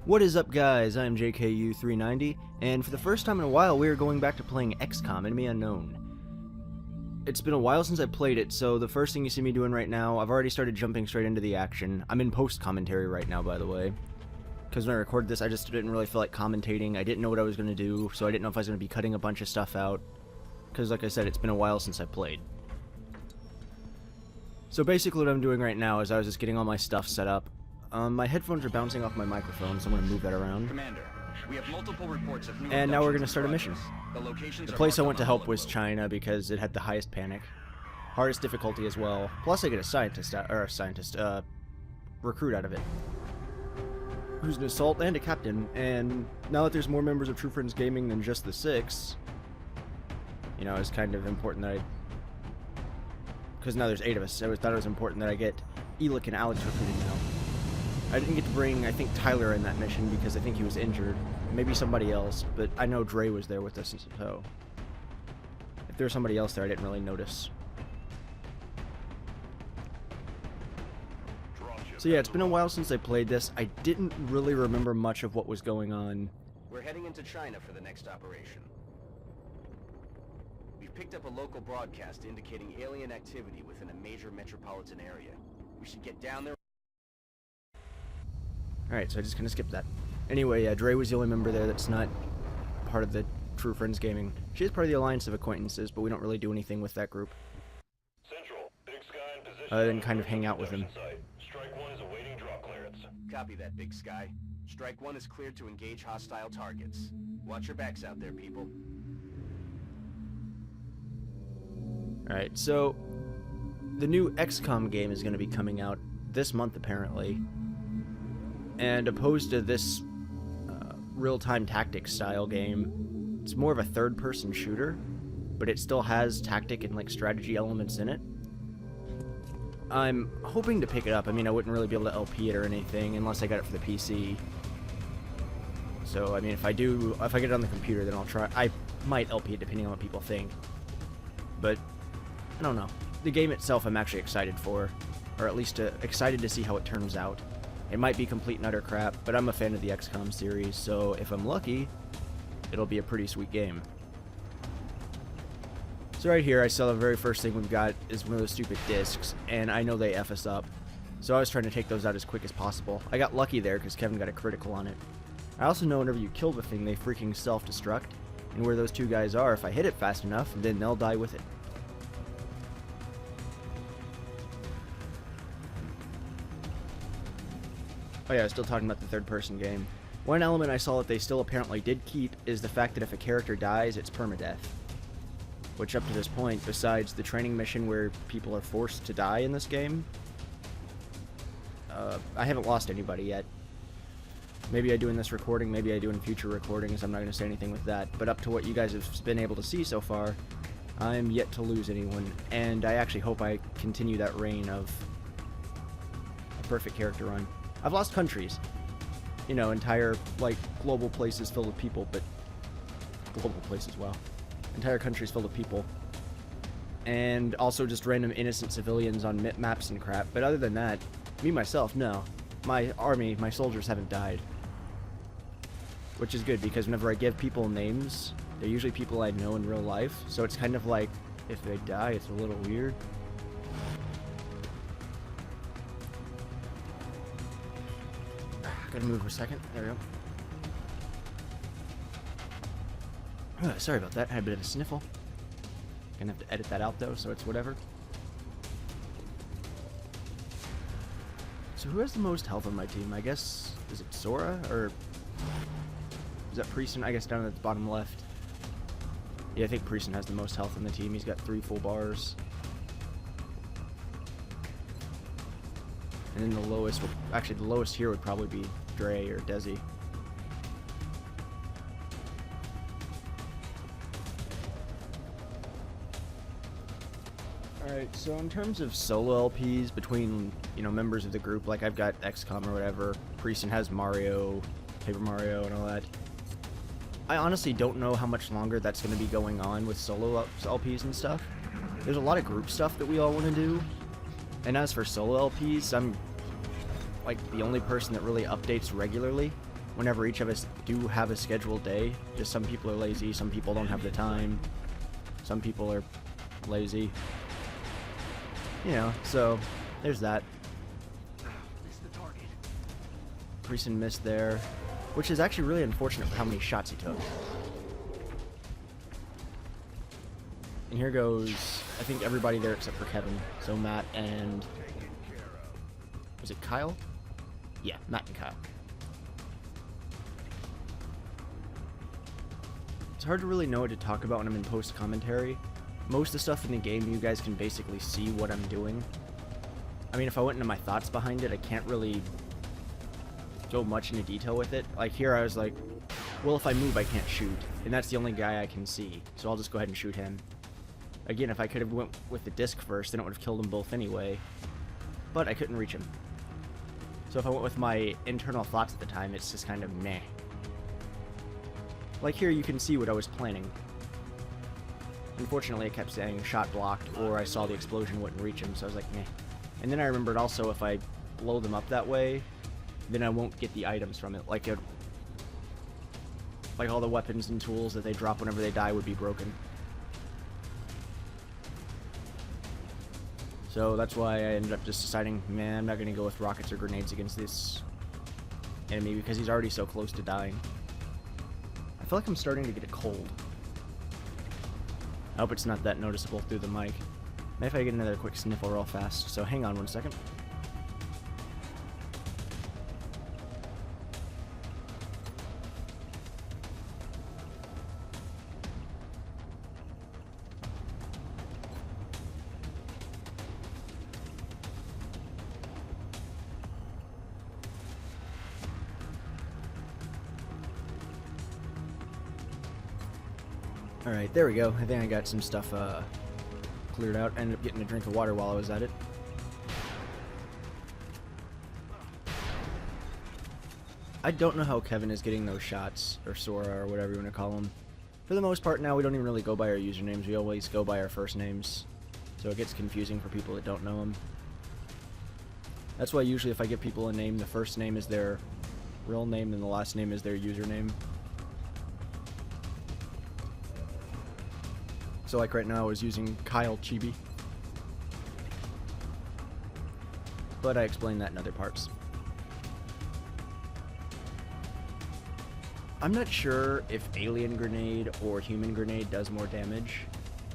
What is up, guys? I'm JKU390, and for the first time in a while we are going back to playing XCOM, Enemy Unknown. It's been a while since I played it, so the first thing you see me doing right now, I've already started jumping straight into the action. I'm in post-commentary right now, by the way. Because when I recorded this, I just didn't really feel like commentating. I didn't know what I was going to do, so I didn't know if I was going to be cutting a bunch of stuff out. Because, like I said, it's been a while since I played. So basically what I'm doing right now is I was just getting all my stuff set up. My headphones are bouncing off my microphone, so I'm going to move that around. Commander, we have multiple reports of new and now we're going to start a mission. The place I went to help was China because it had the highest panic. Hardest difficulty as well. Plus I get a scientist, recruit out of it. Who's an assault and a captain. And now that there's more members of True Friends Gaming than just the 6, you know, it's kind of important that because now there's 8 of us, so I thought it was important that I get Elic and Alex recruited now. I didn't get to bring, I think, Tyler in that mission because I think he was injured. Maybe somebody else, but I know Dre was there with us, so if there was somebody else there, I didn't really notice. So yeah, it's been a while since I played this. I didn't really remember much of what was going on. We're heading into China for the next operation. We've picked up a local broadcast indicating alien activity within a major metropolitan area. We should get down there. Alright, so I just kind of skipped that. Anyway, Dre was the only member there that's not part of the True Friends Gaming. She is part of the Alliance of Acquaintances, but we don't really do anything with that group. Central, Big Sky in position. Other than kind of hang out with them. Strike 1 is awaiting drop clearance. Copy that, Big Sky. Strike 1 is cleared to engage hostile targets. Watch your backs out there, people. Alright, so the new XCOM game is going to be coming out this month, apparently. And opposed to this real-time tactics style game, it's more of a third-person shooter, but it still has tactic and like strategy elements in it. I'm hoping to pick it up. I mean, I wouldn't really be able to LP it or anything unless I got it for the PC. So, I mean, if I get it on the computer, then I'll try. I might LP it depending on what people think. But I don't know. The game itself, I'm actually excited for, or at least excited to see how it turns out. It might be complete and utter crap, but I'm a fan of the XCOM series, so if I'm lucky, it'll be a pretty sweet game. So right here, I saw the very first thing we've got is one of those stupid discs, and I know they F us up. So I was trying to take those out as quick as possible. I got lucky there because Kevin got a critical on it. I also know whenever you kill the thing, they freaking self-destruct, and where those two guys are, if I hit it fast enough, then they'll die with it. Oh yeah, I was still talking about the third-person game. One element I saw that they still apparently did keep is the fact that if a character dies, it's permadeath. Which up to this point, besides the training mission where people are forced to die in this game, I haven't lost anybody yet. Maybe I do in this recording, maybe I do in future recordings, I'm not going to say anything with that. But up to what you guys have been able to see so far, I'm yet to lose anyone. And I actually hope I continue that reign of a perfect character run. I've lost countries, you know, entire, like, global places filled with people, but global places, wow. Entire countries filled with people. And also just random innocent civilians on maps and crap, but other than that, me, myself, no. My army, my soldiers haven't died. Which is good, because whenever I give people names, they're usually people I know in real life, so it's kind of like, if they die, it's a little weird. Gotta move for a second. There we go. Sorry about that. I had a bit of a sniffle. Gonna have to edit that out though, so it's whatever. So who has the most health on my team? I guess, is it Sora? Or is that Prieston? I guess down at the bottom left. Yeah, I think Prieston has the most health on the team. He's got 3 full bars. And then the lowest, actually the lowest here would probably be Dre or Desi. Alright, so in terms of solo LPs between, you know, members of the group, like I've got XCOM or whatever, Prieston has Mario, Paper Mario and all that. I honestly don't know how much longer that's going to be going on with solo LPs and stuff. There's a lot of group stuff that we all want to do, And as for solo LPs, I'm like the only person that really updates regularly. whenever each of us do have a scheduled day. Just some people are lazy, some people don't have the time, some people are lazy. You know, so there's that. Greason missed there, which is actually really unfortunate for how many shots he took. And here goes, I think, everybody there except for Kevin. So Matt and... was it Kyle? Yeah, Matt and Kyle. It's hard to really know what to talk about when I'm in post-commentary. Most of the stuff in the game, you guys can basically see what I'm doing. I mean, if I went into my thoughts behind it, I can't really go much into detail with it. Like here, I was like, well, if I move, I can't shoot. And that's the only guy I can see. So I'll just go ahead and shoot him. Again, if I could have went with the disc first, then it would have killed them both anyway. But I couldn't reach him. So if I went with my internal thoughts at the time, it's just kind of meh. Like here, you can see what I was planning. Unfortunately, it kept saying shot blocked, or I saw the explosion wouldn't reach him, so I was like, meh. And then I remembered also, if I blow them up that way, then I won't get the items from it. Like all the weapons and tools that they drop whenever they die would be broken. So that's why I ended up just deciding, man, I'm not going to go with rockets or grenades against this enemy because he's already so close to dying. I feel like I'm starting to get a cold. I hope it's not that noticeable through the mic. Maybe if I get another quick sniffle real fast, so hang on one second. Alright, there we go. I think I got some stuff cleared out. I ended up getting a drink of water while I was at it. I don't know how Kevin is getting those shots, or Sora, or whatever you want to call them. For the most part now, we don't even really go by our usernames. We always go by our first names. So it gets confusing for people that don't know them. That's why usually if I give people a name, the first name is their real name and the last name is their username. So like right now I was using Kyle Chibi. But I explained that in other parts. I'm not sure if Alien Grenade or Human Grenade does more damage.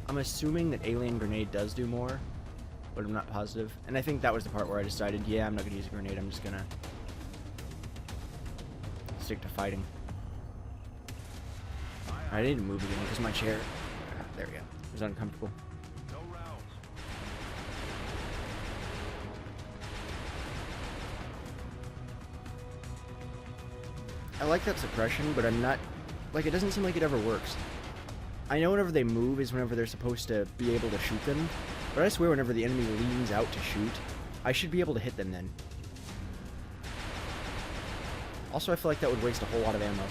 I'm assuming that Alien Grenade does do more, but I'm not positive. And I think that was the part where I decided, yeah, I'm not going to use a grenade, I'm just going to stick to fighting. I need to move again because my chair... There we go. It was uncomfortable. No rounds. I like that suppression, but I'm not... Like, it doesn't seem like it ever works. I know whenever they move is whenever they're supposed to be able to shoot them, but I swear whenever the enemy leans out to shoot, I should be able to hit them then. Also, I feel like that would waste a whole lot of ammo.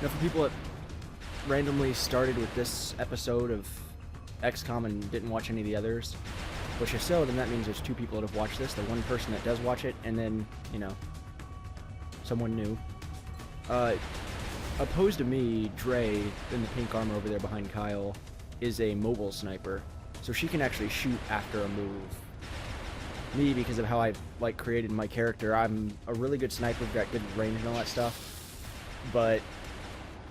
Now, for people that randomly started with this episode of XCOM and didn't watch any of the others, which if so, then that means there's two people that have watched this. The one person that does watch it, and then, you know, someone new. Opposed to me, Dre, in the pink armor over there behind Kyle, is a mobile sniper. So she can actually shoot after a move. Me, because of how I, like, created my character, I'm a really good sniper, got good range and all that stuff. But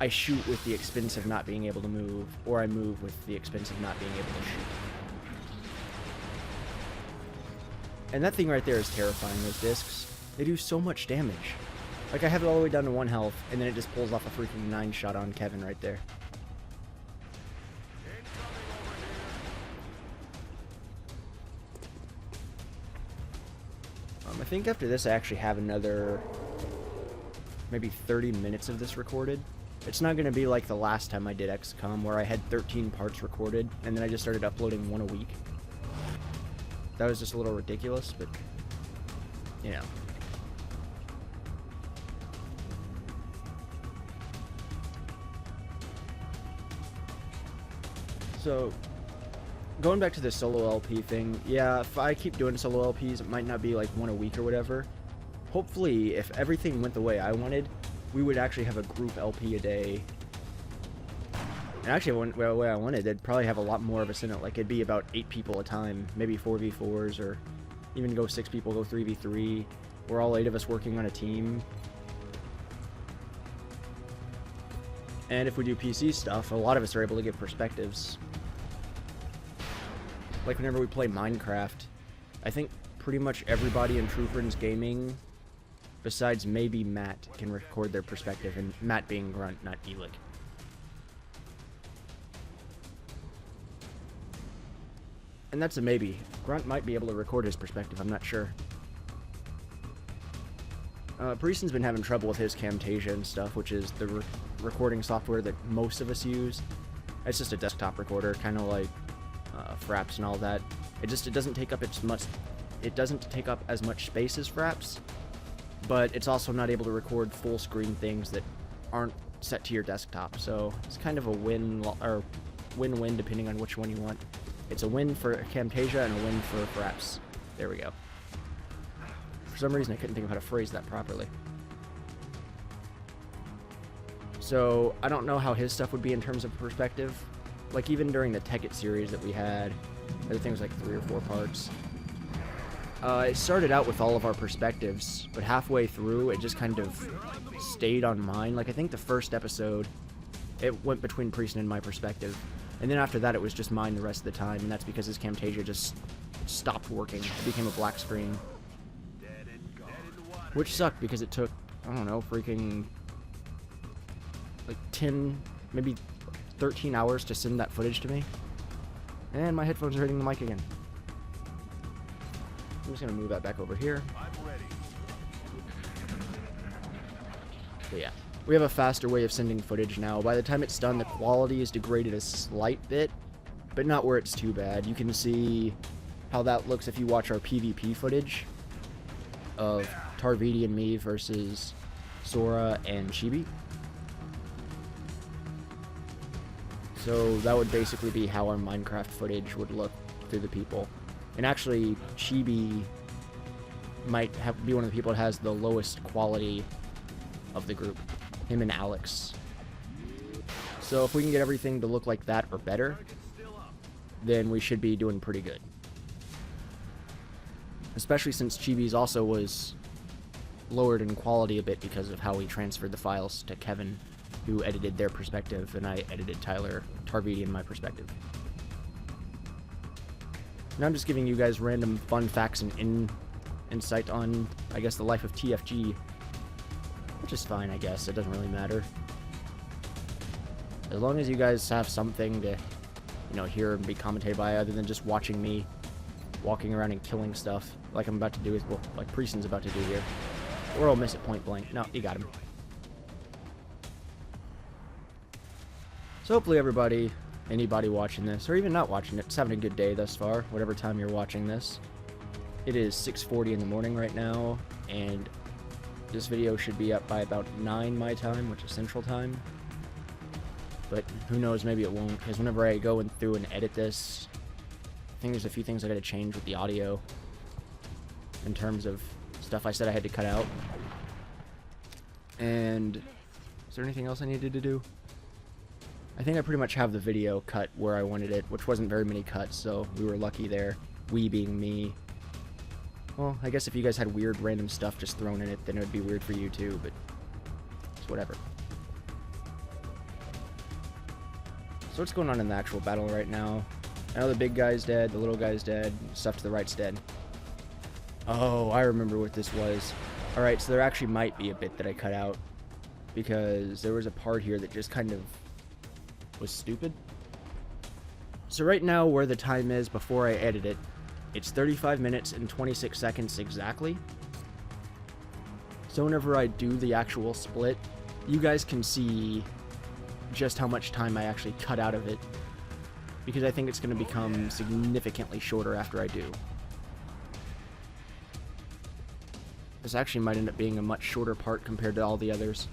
I shoot with the expense of not being able to move, or I move with the expense of not being able to shoot. And that thing right there is terrifying, those discs. They do so much damage. Like, I have it all the way down to 1 health, and then it just pulls off a freaking 9-shot on Kevin right there. I think after this I actually have another maybe 30 minutes of this recorded. It's not going to be like the last time I did XCOM where I had 13 parts recorded and then I just started uploading one a week. That was just a little ridiculous, but you know. So going back to the solo LP thing, yeah, if I keep doing solo LPs, it might not be like one a week or whatever. Hopefully, if everything went the way I wanted, we would actually have a group LP a day. And actually, the way I wanted, they'd probably have a lot more of us in it. Like, it'd be about 8 people a time, maybe 4v4s, or even go 6 people, go 3v3. We're all 8 of us working on a team. And if we do PC stuff, a lot of us are able to give perspectives. Like whenever we play Minecraft, I think pretty much everybody in True Friends Gaming, besides maybe Matt, can record their perspective, and Matt being Grunt, not Elic. And that's a maybe. Grunt might be able to record his perspective, I'm not sure. Prieston's been having trouble with his Camtasia and stuff, which is the recording software that most of us use. It's just a desktop recorder, kind of like Fraps and all that. It doesn't take up as much space as Fraps, but it's also not able to record full screen things that aren't set to your desktop. So it's kind of a win-win depending on which one you want. It's a win for Camtasia and a win for Fraps. There we go. For some reason, I couldn't think of how to phrase that properly. So, I don't know how his stuff would be in terms of perspective. Like, even during the Tech It series that we had, I think it was like 3 or 4 parts. It started out with all of our perspectives, but halfway through, it just kind of stayed on mine. Like, I think the first episode, it went between Prieston and my perspective. And then after that, it was just mine the rest of the time, and that's because his Camtasia just stopped working. It became a black screen. Which sucked because it took, I don't know, freaking like 10, maybe 13 hours to send that footage to me. And my headphones are hitting the mic again. I'm just gonna move that back over here. But yeah, we have a faster way of sending footage now. By the time it's done, the quality is degraded a slight bit, but not where it's too bad. You can see how that looks if you watch our PvP footage of Tarvidi and me versus Sora and Chibi. So that would basically be how our Minecraft footage would look through the people. And actually, Chibi might be one of the people that has the lowest quality of the group. Him and Alex. So if we can get everything to look like that or better, then we should be doing pretty good. Especially since Chibi's also was lowered in quality a bit because of how we transferred the files to Kevin, who edited their perspective, and I edited Tarvidi and my perspective. Now I'm just giving you guys random fun facts and insight on, I guess, the life of TFG, which is fine, I guess. It doesn't really matter. As long as you guys have something to, hear and be commentated by, other than just watching me walking around and killing stuff, like I'm about to do with, like Prieston's about to do here. Or I'll miss it point blank. No, you got him. So hopefully anybody watching this, or even not watching it, is having a good day thus far, whatever time you're watching this. It is 6:40 in the morning right now, and this video should be up by about 9 my time, which is Central Time. But who knows, maybe it won't, because whenever I go through and edit this, I think there's a few things I gotta change with the audio in terms of stuff I said I had to cut out. And is there anything else I needed to do? I think I pretty much have the video cut where I wanted it, which wasn't very many cuts, so we were lucky there. We being me. Well, I guess if you guys had weird random stuff just thrown in it, then it would be weird for you too, but it's whatever. So what's going on in the actual battle right now? I know the big guy's dead, the little guy's dead, stuff to the right's dead. Oh, I remember what this was. Alright, so there actually might be a bit that I cut out, because there was a part here that just kind of was stupid. So right now, where the time is before I edit it, it's 35 minutes and 26 seconds exactly. So whenever I do the actual split, you guys can see just how much time I actually cut out of it, because I think it's going to become significantly shorter after I do. This actually might end up being a much shorter part compared to all the others.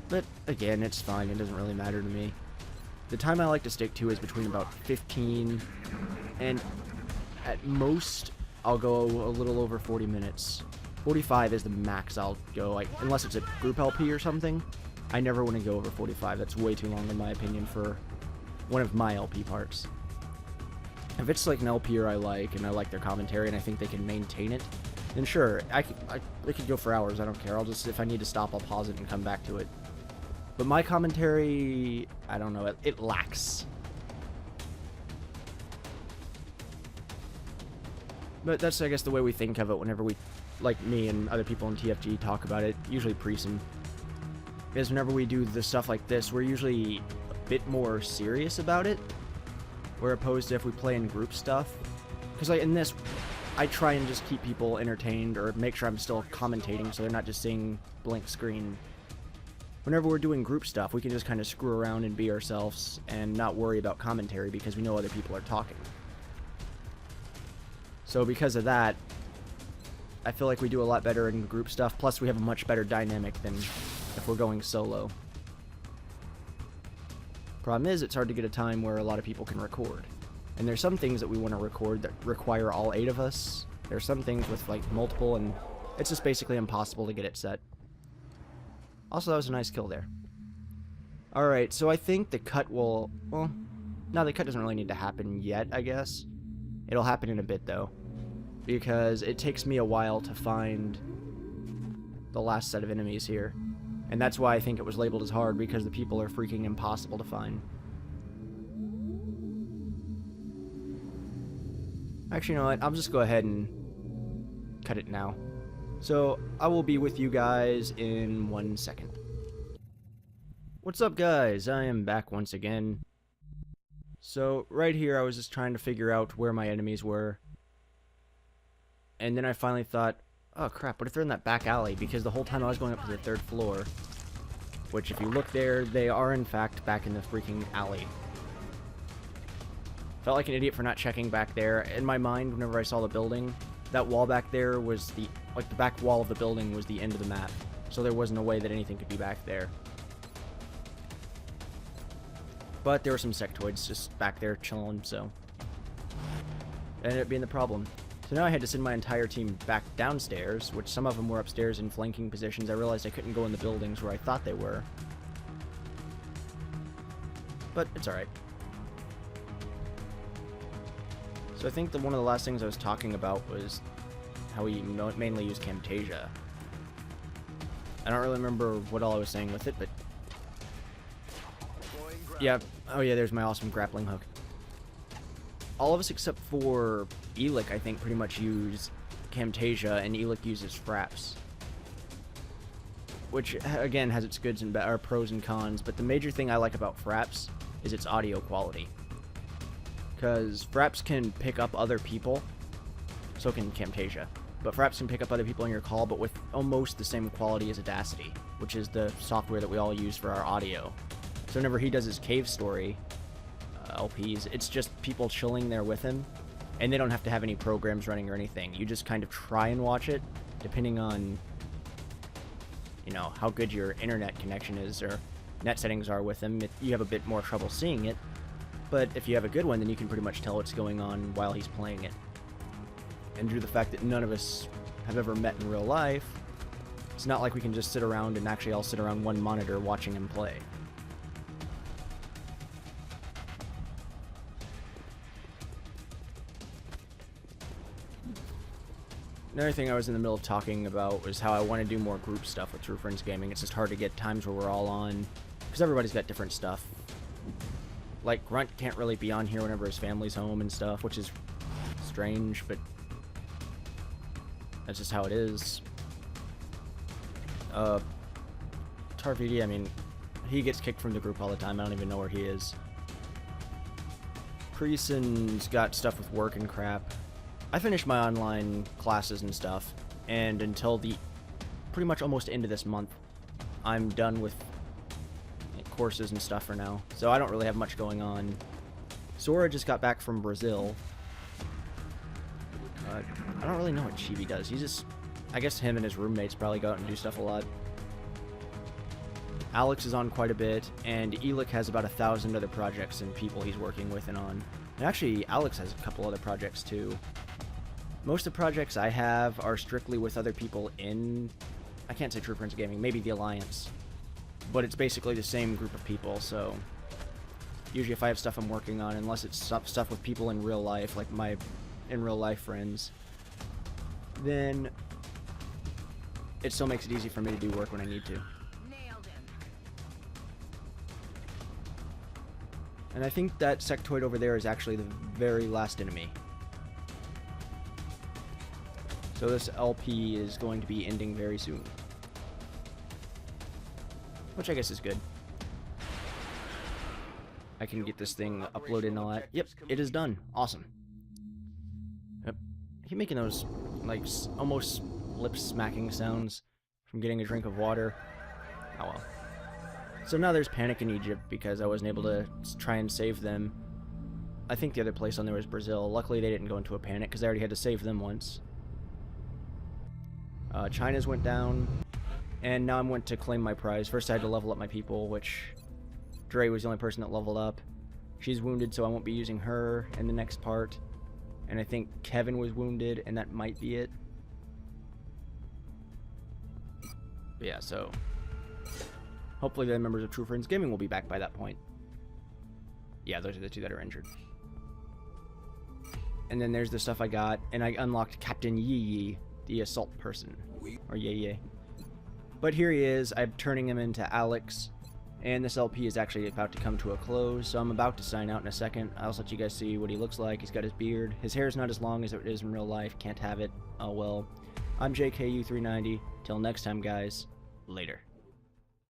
But again, it's fine, it doesn't really matter to me. The time I like to stick to is between about 15 and at most I'll go a little over 40 minutes. 45 is the max I'll go, like, unless it's a group LP or something. I never want to go over 45. That's way too long in my opinion for one of my LP parts. If it's like an LPer I like, and I like their commentary, and I think they can maintain it, then sure, I could go for hours, I don't care. I'll just, if I need to stop, I'll pause it and come back to it. But my commentary, I don't know, it lacks. But that's, I guess, the way we think of it whenever we, like me and other people in TFG talk about it, usually Preeson. Because whenever we do the stuff like this, we're usually a bit more serious about it, where opposed to if we play in group stuff. Because like in this, I try and just keep people entertained or make sure I'm still commentating so they're not just seeing blank screen. Whenever we're doing group stuff, we can just kind of screw around and be ourselves and not worry about commentary because we know other people are talking. So because of that, I feel like we do a lot better in group stuff, plus we have a much better dynamic than if we're going solo. Problem is, it's hard to get a time where a lot of people can record. And there's some things that we want to record that require all 8 of us. There's some things with like multiple, and it's just basically impossible to get it set. Also, that was a nice kill there. Alright, so I think the cut will... Well, no, the cut doesn't really need to happen yet, I guess. It'll happen in a bit, though. Because it takes me a while to find the last set of enemies here. And that's why I think it was labeled as hard, because the people are freaking impossible to find. Actually, you know what? I'll just go ahead and cut it now. So, I will be with you guys in 1 second. What's up, guys? I am back once again. So, right here, I was just trying to figure out where my enemies were. And then I finally thought, oh crap, what if they're in that back alley? Because the whole time I was going up to the 3rd floor. Which, if you look there, they are in fact back in the freaking alley. Felt like an idiot for not checking back there. In my mind, whenever I saw the building, that wall back there was the back wall of the building was the end of the map. So there wasn't a way that anything could be back there. But there were some sectoids just back there chilling, so it ended up being the problem. So now I had to send my entire team back downstairs, which some of them were upstairs in flanking positions. I realized I couldn't go in the buildings where I thought they were. But it's alright. So I think one of the last things I was talking about was how we mainly use Camtasia. I don't really remember what all I was saying with it, but... Yeah, oh yeah, there's my awesome grappling hook. All of us except for Elic, I think, pretty much use Camtasia, and Elic uses Fraps. Which, again, has its goods and pros and cons, but the major thing I like about Fraps is its audio quality. Because Fraps can pick up other people, so can Camtasia. But Fraps can pick up other people in your call, but with almost the same quality as Audacity, which is the software that we all use for our audio. So whenever he does his cave story LPs, it's just people chilling there with him, and they don't have to have any programs running or anything. You just kind of try and watch it, depending on, you know, how good your internet connection is or net settings are with him. You have a bit more trouble seeing it, but if you have a good one, then you can pretty much tell what's going on while he's playing it. And due to the fact that none of us have ever met in real life, it's not like we can just sit around and actually all sit around one monitor watching him play. Another thing I was in the middle of talking about was how I want to do more group stuff with True Friends Gaming. It's just hard to get times where we're all on, because everybody's got different stuff. Like, Grunt can't really be on here whenever his family's home and stuff, which is strange, but that's just how it is. Tarvidi, I mean, he gets kicked from the group all the time. I don't even know where he is. Preeson's got stuff with work and crap. I finished my online classes and stuff, and until the pretty much almost end of this month, I'm done with courses and stuff for now, so I don't really have much going on. Sora just got back from Brazil. I don't really know what Chibi does. He's just... I guess him and his roommates probably go out and do stuff a lot. Alex is on quite a bit, and Elik has about 1,000 other projects and people he's working with and on. And actually, Alex has a couple other projects too. Most of the projects I have are strictly with other people in, I can't say True Friends Gaming, maybe the Alliance. But it's basically the same group of people, so usually if I have stuff I'm working on, unless it's stuff with people in real life, like my in real life friends, then it still makes it easy for me to do work when I need to. Nailed him. And I think that sectoid over there is actually the very last enemy. So this LP is going to be ending very soon. Which I guess is good. I can get this thing uploaded and all that. Yep, it is done. Awesome. Yep. I keep making those, like, almost lip-smacking sounds from getting a drink of water. Oh well. So now there's panic in Egypt because I wasn't able to try and save them. I think the other place on there was Brazil. Luckily they didn't go into a panic because I already had to save them once. China's went down, and now I went to claim my prize. First I had to level up my people, which Dre was the only person that leveled up. She's wounded, so I won't be using her in the next part. And I think Kevin was wounded, and that might be it. But yeah, so hopefully the members of True Friends Gaming will be back by that point. Yeah, those are the two that are injured. And then there's the stuff I got, and I unlocked Captain Yi Yi, the assault person. Or Yay. But here he is. I'm turning him into Alex. And this LP is actually about to come to a close, so I'm about to sign out in a second. I'll let you guys see what he looks like. He's got his beard. His hair is not as long as it is in real life. Can't have it. Oh well. I'm JKU390. Till next time, guys. Later.